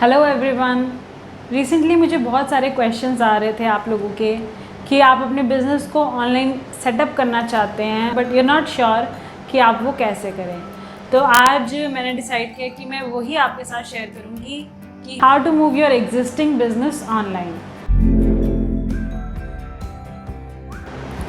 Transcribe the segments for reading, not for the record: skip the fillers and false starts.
Hello everyone. Recently मुझे बहुत सारे क्वेश्चंस आ रहे थे आप लोगों के कि आप अपने बिज़नेस को ऑनलाइन सेटअप करना चाहते हैं but you are not sure कि आप वो कैसे करें। तो आज मैंने डिसाइड किया कि मैं वही आपके साथ शेयर करूँगी कि how to move your existing business online.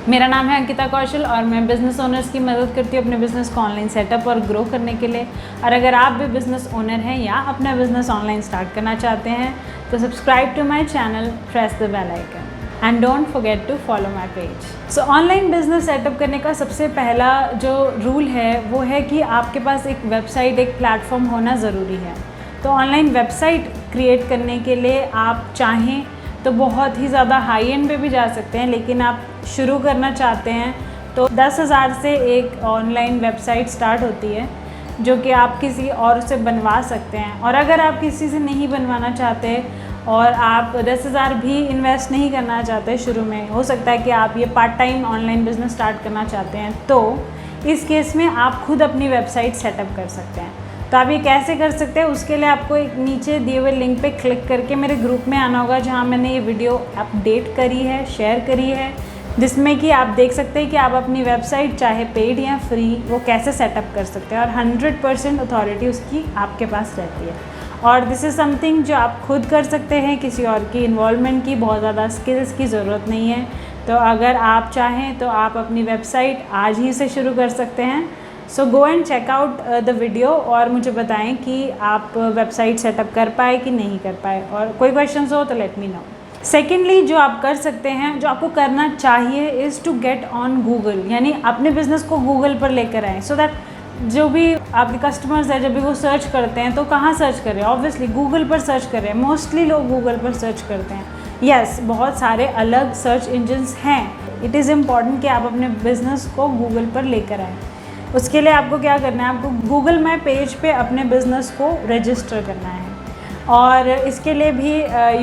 मेरा नाम है अंकिता कौशल और मैं बिज़नेस ओनर्स की मदद करती हूँ अपने बिज़नेस को ऑनलाइन सेटअप और ग्रो करने के लिए। और अगर आप भी बिज़नेस ओनर हैं या अपना बिज़नेस ऑनलाइन स्टार्ट करना चाहते हैं तो subscribe to my channel, press the bell icon and don't forget to follow my page. So online business setup करने का सबसे पहला जो रूल है वो है कि आपके पास एक वेबसाइट, एक प्लेटफॉर्म होना ज़रूरी है। तो ऑनलाइन वेबसाइट क्रिएट करने के लिए आप चाहें तो बहुत ही ज़्यादा हाई एंड पे भी जा सकते हैं, लेकिन आप शुरू करना चाहते हैं तो 10,000 से एक ऑनलाइन वेबसाइट स्टार्ट होती है जो कि आप किसी और से बनवा सकते हैं। और अगर आप किसी से नहीं बनवाना चाहते और आप 10,000 भी इन्वेस्ट नहीं करना चाहते शुरू में, हो सकता है कि आप ये part time online business start करना चाहते हैं, तो इस केस में आप खुद अपनी वेबसाइट सेटअप कर सकते हैं। तो आप ये कैसे कर सकते हैं, उसके लिए आपको एक नीचे दिए हुए लिंक पे क्लिक करके मेरे ग्रुप में आना होगा जहाँ मैंने ये वीडियो अपडेट करी है, शेयर करी है, जिसमें कि आप देख सकते हैं कि आप अपनी वेबसाइट चाहे पेड या फ्री वो कैसे सेटअप कर सकते हैं और 100% अथॉरिटी उसकी आपके पास रहती है। और दिस इज़ समथिंग जो आप खुद कर सकते हैं, किसी और की इन्वॉल्वमेंट की, बहुत ज़्यादा स्किल्स की ज़रूरत नहीं है। तो अगर आप चाहें तो आप अपनी वेबसाइट आज ही से शुरू कर सकते हैं। So go and check out the video और मुझे बताएं कि आप वेबसाइट सेटअप कर पाए कि नहीं कर पाए, और कोई क्वेश्चंस हो तो लेट मी नो। सेकेंडली जो आप कर सकते हैं, जो आपको करना चाहिए, is to get on Google, यानी अपने बिज़नेस को गूगल पर लेकर आएँ सो दैट जो भी आपके कस्टमर्स हैं जब भी वो सर्च करते हैं तो कहाँ सर्च कर रहे हैं, ऑब्वियसली गूगल पर सर्च कर रहे हैं। मोस्टली लोग गूगल पर सर्च करते हैं। यस, बहुत सारे अलग सर्च इंजन्स हैं। इट इज़ इम्पॉर्टेंट कि आप अपने बिज़नेस को गूगल पर लेकर आएँ। उसके लिए आपको क्या करना है, आपको गूगल माई पेज पे अपने बिज़नेस को रजिस्टर करना है। और इसके लिए भी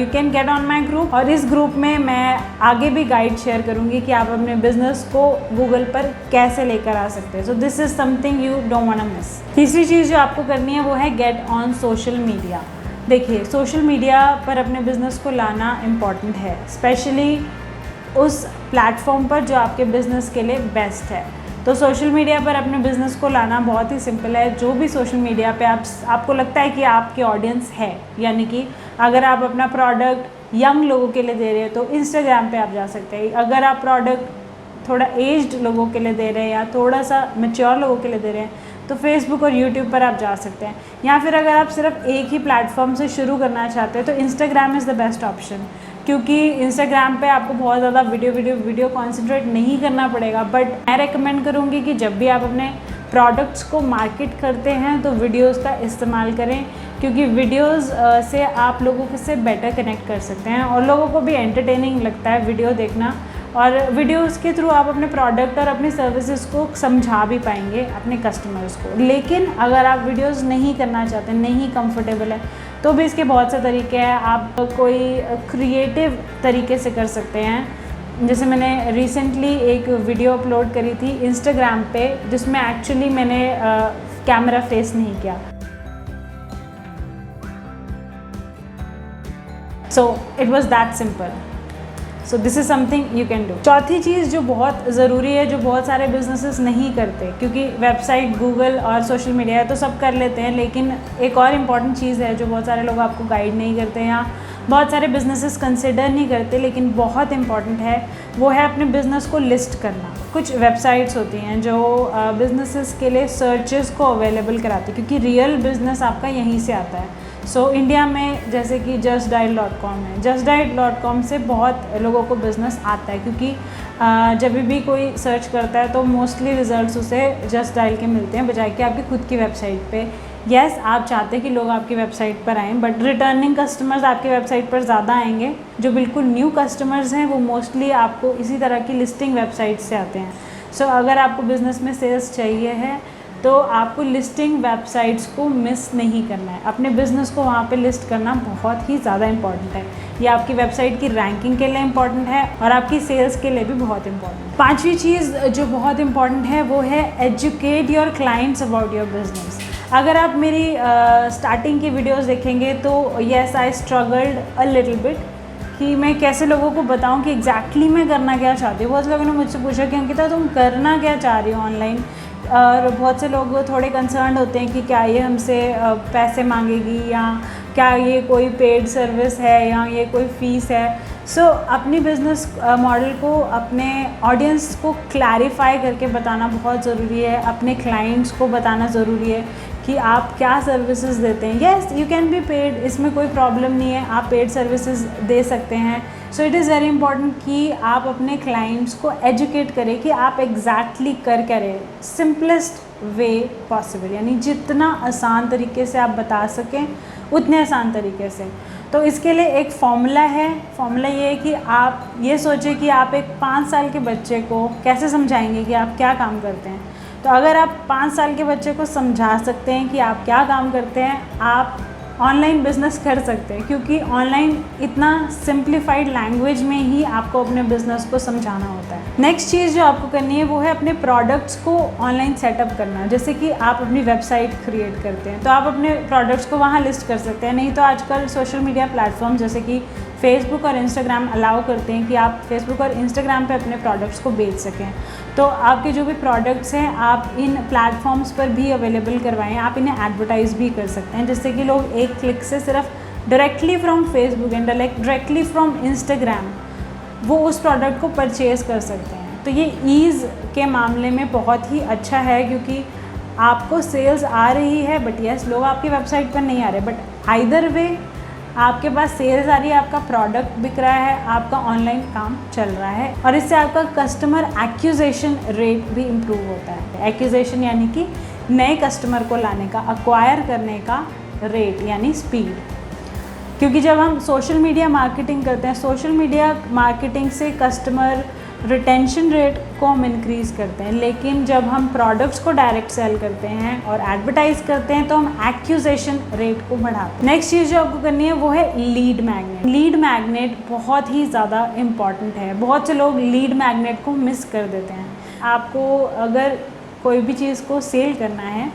you can get on my group, और इस ग्रुप में मैं आगे भी गाइड शेयर करूँगी कि आप अपने बिज़नेस को गूगल पर कैसे लेकर आ सकते हैं। So this is something you don't want to miss. तीसरी चीज़ जो आपको करनी है वो है गेट ऑन सोशल मीडिया। देखिए, सोशल मीडिया पर अपने बिज़नेस को लाना इम्पॉर्टेंट है, स्पेशली उस प्लेटफॉर्म पर जो आपके बिज़नेस के लिए बेस्ट है। तो सोशल मीडिया पर अपने बिज़नेस को लाना बहुत ही सिंपल है। जो भी सोशल मीडिया पे आपको लगता है कि आपकी ऑडियंस है, यानी कि अगर आप अपना प्रोडक्ट यंग लोगों के लिए दे रहे हैं तो इंस्टाग्राम पे आप जा सकते हैं। अगर आप प्रोडक्ट थोड़ा एज्ड लोगों के लिए दे रहे हैं या थोड़ा सा मैच्योर लोगों के लिए दे रहे हैं तो फेसबुक और यूट्यूब पर आप जा सकते हैं। या फिर अगर आप सिर्फ एक ही प्लेटफॉर्म से शुरू करना चाहते हैं तो Instagram is the best option, क्योंकि इंस्टाग्राम पे आपको बहुत ज़्यादा वीडियो कॉन्सेंट्रेट नहीं करना पड़ेगा। बट मैं रेकमेंड करूँगी कि जब भी आप अपने प्रोडक्ट्स को मार्केट करते हैं तो वीडियोस का इस्तेमाल करें, क्योंकि वीडियोस से आप लोगों से बेटर कनेक्ट कर सकते हैं और लोगों को भी एंटरटेनिंग लगता है वीडियो देखना। और वीडियोस के थ्रू आप अपने प्रोडक्ट और अपनी सर्विसेज को समझा भी पाएंगे अपने कस्टमर्स को। लेकिन अगर आप वीडियोस नहीं करना चाहते, नहीं कंफर्टेबल है, तो भी इसके बहुत से तरीके हैं। आप कोई क्रिएटिव तरीके से कर सकते हैं। जैसे मैंने रिसेंटली एक वीडियो अपलोड करी थी इंस्टाग्राम पे जिसमें एक्चुअली मैंने कैमरा फेस नहीं किया। So it was that simple. So this is something you can do. चौथी चीज़ जो बहुत ज़रूरी है, जो बहुत सारे बिजनेसेस नहीं करते, क्योंकि वेबसाइट, गूगल और सोशल मीडिया है तो सब कर लेते हैं, लेकिन एक और इम्पॉर्टेंट चीज़ है जो बहुत सारे लोग आपको गाइड नहीं करते या बहुत सारे बिजनेसेस कंसिडर नहीं करते, लेकिन बहुत इंपॉर्टेंट है, वो है अपने बिज़नेस को लिस्ट करना। कुछ वेबसाइट्स होती हैं जो बिजनेसेस के लिए सर्चेस को अवेलेबल कराती है, क्योंकि रियल बिज़नेस आपका यहीं से आता है। सो इंडिया में जैसे कि justdial.com है, justdial.com से बहुत लोगों को बिज़नेस आता है, क्योंकि जब भी कोई सर्च करता है तो मोस्टली रिजल्ट्स उसे जस्ट डायल के मिलते हैं बजाय कि आपकी खुद की वेबसाइट पे। यस, आप चाहते हैं कि लोग आपकी वेबसाइट पर आएँ, बट रिटर्निंग कस्टमर्स आपकी वेबसाइट पर ज़्यादा आएंगे। जो बिल्कुल न्यू कस्टमर्स हैं वो मोस्टली आपको इसी तरह की लिस्टिंग वेबसाइट से आते हैं। सो अगर आपको बिज़नेस में सेल्स चाहिए है तो आपको लिस्टिंग वेबसाइट्स को मिस नहीं करना है। अपने बिज़नेस को वहाँ पे लिस्ट करना बहुत ही ज़्यादा इम्पॉर्टेंट है। ये आपकी वेबसाइट की रैंकिंग के लिए इम्पॉर्टेंट है और आपकी सेल्स के लिए भी बहुत इम्पॉर्टेंट। पांचवी चीज़ जो बहुत इम्पॉर्टेंट है वो है educate your clients about your business. अगर आप मेरी स्टार्टिंग की वीडियोस देखेंगे तो yes I struggled a little bit कि मैं कैसे लोगों को बताऊं कि एग्जैक्टली मैं करना क्या चाहती हूँ। बहुत लोगों ने मुझसे पूछा कि अंकिता तुम करना क्या चाह रही हो ऑनलाइन, और बहुत से लोग थोड़े कंसर्न होते हैं कि क्या ये हमसे पैसे मांगेगी या क्या ये कोई पेड सर्विस है या ये कोई फ़ीस है। सो अपनी बिज़नेस मॉडल को अपने ऑडियंस को क्लैरिफाई करके बताना बहुत ज़रूरी है, अपने क्लाइंट्स को बताना ज़रूरी है कि आप क्या सर्विसेज देते हैं। Yes you can be paid, इसमें कोई प्रॉब्लम नहीं है, आप पेड सर्विसेज दे सकते हैं। So it is very important कि आप अपने क्लाइंट्स को एजुकेट करें कि आप एग्जैक्टली कर क्या रहे, सिंपलेस्ट वे पॉसिबल, यानी जितना आसान तरीके से आप बता सकें उतने आसान तरीके से। तो इसके लिए एक फॉर्मूला है। फॉर्मूला ये है कि आप ये सोचें कि आप एक 5 साल के बच्चे को कैसे समझाएंगे कि आप क्या काम करते हैं। तो अगर आप 5 साल के बच्चे को समझा सकते हैं कि आप क्या काम करते हैं, आप ऑनलाइन बिज़नेस कर सकते हैं, क्योंकि ऑनलाइन इतना सिंप्लीफाइड लैंग्वेज में ही आपको अपने बिज़नेस को समझाना होता है। नेक्स्ट चीज़ जो आपको करनी है वो है अपने प्रोडक्ट्स को ऑनलाइन सेटअप करना। जैसे कि आप अपनी वेबसाइट क्रिएट करते हैं तो आप अपने प्रोडक्ट्स को वहाँ लिस्ट कर सकते हैं। नहीं तो आजकल सोशल मीडिया प्लेटफॉर्म जैसे कि फेसबुक और इंस्टाग्राम अलाउ करते हैं कि आप फेसबुक और इंस्टाग्राम पे अपने प्रोडक्ट्स को बेच सकें। तो आपके जो भी प्रोडक्ट्स हैं आप इन प्लेटफॉर्म्स पर भी अवेलेबल करवाएं, आप इन्हें एडवर्टाइज़ भी कर सकते हैं, जिससे कि लोग एक क्लिक से सिर्फ directly from Facebook and directly from Instagram वो उस प्रोडक्ट को परचेज़ कर सकते हैं। तो ये ईज़ के मामले में बहुत ही अच्छा है, क्योंकि आपको सेल्स आ रही है बट यस लोग आपकी वेबसाइट पर नहीं आ रहे, बट आइदर वे आपके पास सेल्स आ रही है, आपका प्रोडक्ट बिक रहा है, आपका ऑनलाइन काम चल रहा है, और इससे आपका कस्टमर एक्विजिशन रेट भी इम्प्रूव होता है। एक्विजिशन यानी कि नए कस्टमर को लाने का, अक्वायर करने का रेट यानी स्पीड। क्योंकि जब हम सोशल मीडिया मार्केटिंग करते हैं, सोशल मीडिया मार्केटिंग से कस्टमर रिटेंशन रेट को हम इंक्रीज़ करते हैं, लेकिन जब हम प्रोडक्ट्स को डायरेक्ट सेल करते हैं और एडवर्टाइज़ करते हैं तो हम एक्विजिशन रेट को बढ़ाते हैं। नेक्स्ट चीज़ जो आपको करनी है वो है लीड मैग्नेट। लीड मैग्नेट बहुत ही ज़्यादा इम्पॉर्टेंट है। बहुत से लोग लीड मैग्नेट को मिस कर देते हैं। आपको अगर कोई भी चीज़ को सेल करना है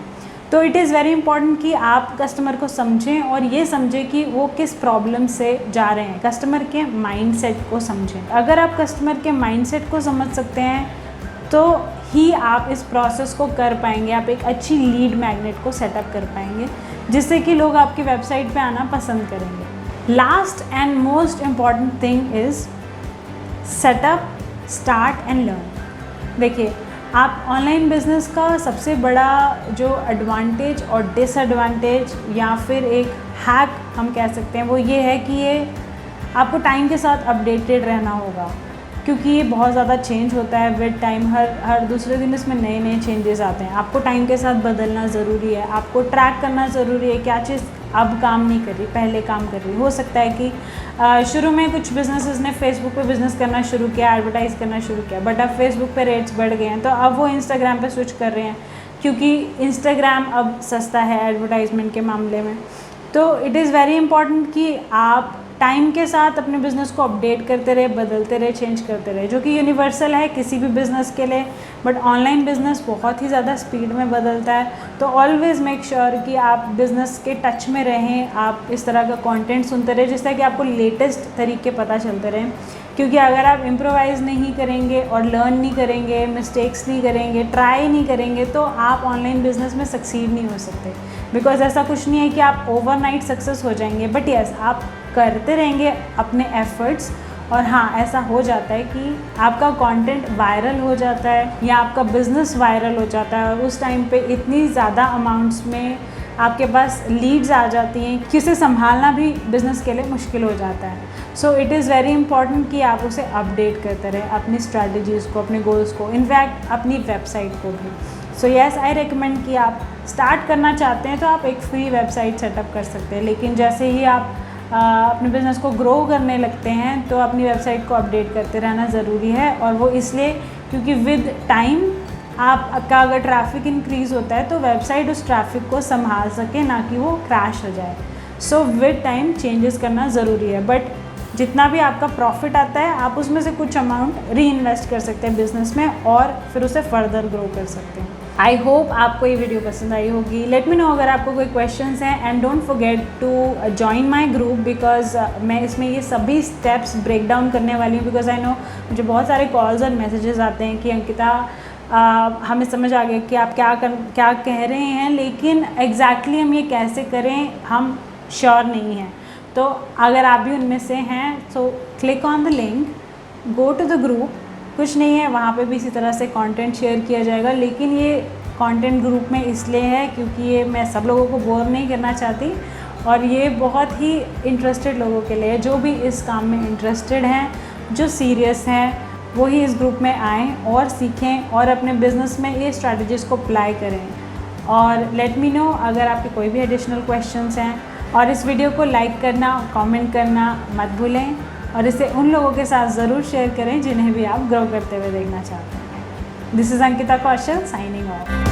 तो इट इज़ वेरी इंपॉर्टेंट कि आप कस्टमर को समझें और ये समझें कि वो किस प्रॉब्लम से जा रहे हैं, कस्टमर के माइंडसेट को समझें। अगर आप कस्टमर के माइंडसेट को समझ सकते हैं तो ही आप इस प्रोसेस को कर पाएंगे, आप एक अच्छी लीड मैग्नेट को सेटअप कर पाएंगे, जिससे कि लोग आपकी वेबसाइट पे आना पसंद करेंगे। Last and most important thing is setup, start and learn. देखिए, आप ऑनलाइन बिज़नेस का सबसे बड़ा जो एडवांटेज और डिसएडवांटेज या फिर एक हैक हम कह सकते हैं वो ये है कि ये आपको टाइम के साथ अपडेटेड रहना होगा, क्योंकि ये बहुत ज़्यादा चेंज होता है विद टाइम। हर दूसरे दिन इसमें नए नए चेंजेस आते हैं। आपको टाइम के साथ बदलना ज़रूरी है, आपको ट्रैक करना ज़रूरी है क्या चीज़ अब काम नहीं कर रही, पहले काम कर रही। हो सकता है कि शुरू में कुछ बिजनेसेस ने फेसबुक पे बिज़नेस करना शुरू किया, एडवर्टाइज़ करना शुरू किया, बट अब फेसबुक पे रेट्स बढ़ गए हैं तो अब वो इंस्टाग्राम पे स्विच कर रहे हैं, क्योंकि इंस्टाग्राम अब सस्ता है एडवर्टाइजमेंट के मामले में। तो इट इज़ वेरी इंपॉर्टेंट कि आप टाइम के साथ अपने बिज़नेस को अपडेट करते रहे, बदलते रहे, चेंज करते रहे, जो कि यूनिवर्सल है किसी भी बिज़नेस के लिए। बट ऑनलाइन बिज़नेस बहुत ही ज़्यादा स्पीड में बदलता है, तो ऑलवेज़ मेक श्योर कि आप बिज़नेस के टच में रहें, आप इस तरह का कंटेंट सुनते रहें जिससे कि आपको लेटेस्ट तरीके पता चलते रहें। क्योंकि अगर आप इम्प्रोवाइज़ नहीं करेंगे और लर्न नहीं करेंगे, मिस्टेक्स नहीं करेंगे, ट्राई नहीं करेंगे, तो आप ऑनलाइन बिज़नेस में सक्सीड नहीं हो सकते। बिकॉज ऐसा कुछ नहीं है कि आप ओवरनाइट सक्सेस हो जाएंगे, बट यस आप करते रहेंगे अपने एफर्ट्स, और हाँ ऐसा हो जाता है कि आपका कंटेंट वायरल हो जाता है या आपका बिज़नेस वायरल हो जाता है, और उस टाइम पे इतनी ज़्यादा अमाउंट्स में आपके पास लीड्स आ जाती हैं कि उसे संभालना भी बिज़नेस के लिए मुश्किल हो जाता है। So it is very important कि आप उसे अपडेट करते रहें, अपनी स्ट्रैटेजीज़ को, अपने गोल्स को, इनफैक्ट अपनी वेबसाइट को भी। सो येस आई रिकमेंड कि आप स्टार्ट करना चाहते हैं तो आप एक फ्री वेबसाइट सेटअप कर सकते हैं, लेकिन जैसे ही आप अपने बिज़नेस को ग्रो करने लगते हैं तो अपनी वेबसाइट को अपडेट करते रहना ज़रूरी है। और वो इसलिए क्योंकि विद टाइम आपका अगर ट्रैफिक इंक्रीज़ होता है तो वेबसाइट उस ट्रैफिक को संभाल सके, ना कि वो क्रैश हो जाए। सो विद टाइम चेंजेस करना ज़रूरी है, बट जितना भी आपका प्रॉफिट आता है आप उसमें से कुछ अमाउंट री इन्वेस्ट कर सकते हैं बिज़नेस में और फिर उसे फर्दर ग्रो कर सकते हैं। आई होप आपको ये वीडियो पसंद आई होगी। लेट मी नो अगर आपको कोई क्वेश्चंस हैं, and don't forget to join my group, because मैं इसमें ये सभी स्टेप्स ब्रेक डाउन करने वाली हूँ। बिकॉज आई नो मुझे बहुत सारे कॉल्स और मैसेजेस आते हैं कि अंकिता हमें समझ आ गया कि आप क्या कह रहे हैं, लेकिन एग्जैक्टली हम ये कैसे करें हम श्योर नहीं हैं। तो अगर आप भी उनमें से हैं तो click on the link, go to the group. कुछ नहीं है, वहाँ पे भी इसी तरह से कंटेंट शेयर किया जाएगा, लेकिन ये कंटेंट ग्रुप में इसलिए है क्योंकि ये मैं सब लोगों को बोर नहीं करना चाहती, और ये बहुत ही इंटरेस्टेड लोगों के लिए, जो भी इस काम में इंटरेस्टेड हैं, जो सीरियस हैं, वो ही इस ग्रुप में आएँ और सीखें और अपने बिज़नेस में ये स्ट्रैटेजीज़ को अप्लाई करें। और लेट मी नो अगर आपके कोई भी एडिशनल क्वेश्चंस हैं, और इस वीडियो को लाइक करना, कमेंट करना मत भूलें, और इसे उन लोगों के साथ ज़रूर शेयर करें जिन्हें भी आप ग्रो करते हुए देखना चाहते हैं। This is Ankita Kaushal signing off.